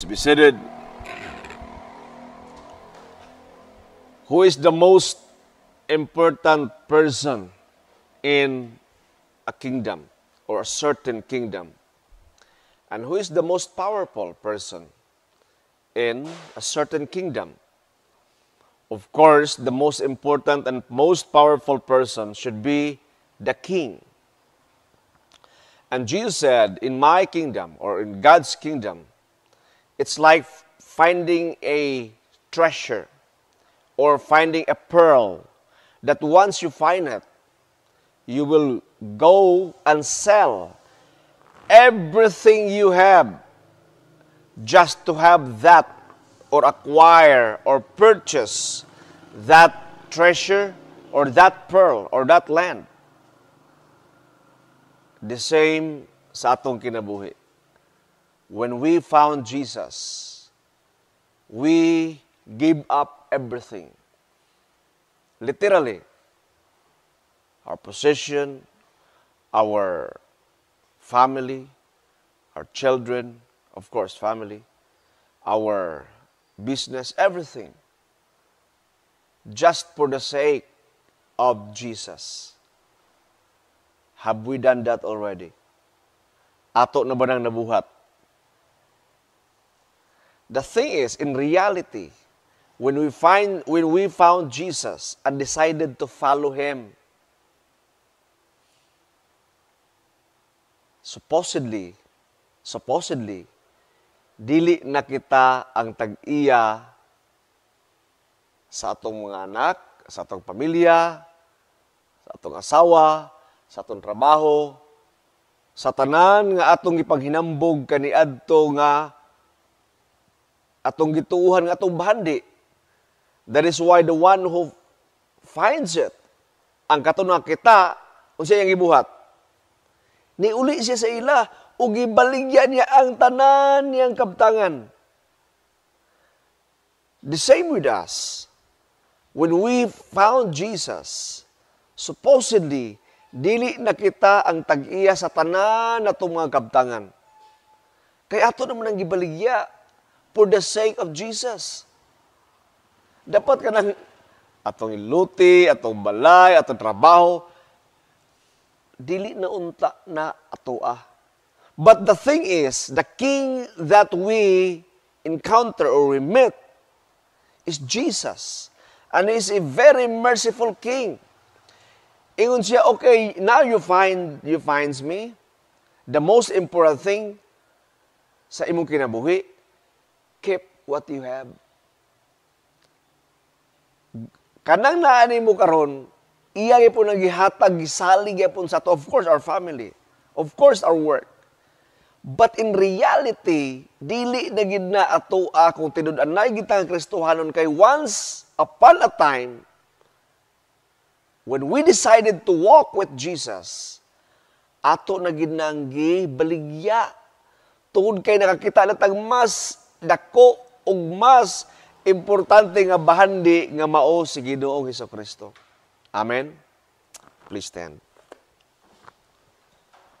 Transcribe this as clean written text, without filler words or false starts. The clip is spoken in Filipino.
Be seated. Who is the most important person in a kingdom or a certain kingdom? And who is the most powerful person in a certain kingdom? Of course, the most important and most powerful person should be the king. And Jesus said, in my kingdom or in God's kingdom, it's like finding a treasure or finding a pearl that once you find it, you will go and sell everything you have just to have that or acquire or purchase that treasure or that pearl or that land. The same sa atong kinabuhi. When we found Jesus, we gave up everything. Literally, our possession, our family, our children, of course, family, our business, everything, just for the sake of Jesus. Have we done that already? Ato na ba nang nabuhat? The thing is, in reality, when we found Jesus and decided to follow Him, supposedly, dili na kita ang tag-iya sa atong mga anak, sa atong pamilya, sa atong asawa, sa atong trabaho, sa tanan nga atong ipaghinambog kaniadto nga atong gituuhan nga atong bahandi. That is why the one who finds it, ang katunang kita, unsa iyang gibuhat? Niuli siya sa ila, ug gibaligyan niya ang tanan niyang kabtangan. The same with us. When we found Jesus, supposedly, dili na kita ang tag-iya sa tanan natong mga kabtangan. Kaya ato naman ang gibaligya for the sake of Jesus. Dapat ka nang atong iluti, atong balay, atong trabaho, dili na unta na atoa. But the thing is, the king that we encounter or we meet is Jesus. And He is a very merciful king. Ingon siya, okay, now you finds me. The most important thing sa imong kinabuhi, keep what you have. Kanang naani mo karon, iya gyapon ang gihatag, gisalig gyapon sa to. Of course, our family. Of course, our work. But in reality, dili na gid na ato kung tinud-anay gitang Kristohanon kay once upon a time, when we decided to walk with Jesus, ato na gid nang gibaligya. Tungod kay nakakita natang mas dako ug mas importante nga bahandi nga mao si Ginoong Hesukristo. Amen. Please stand.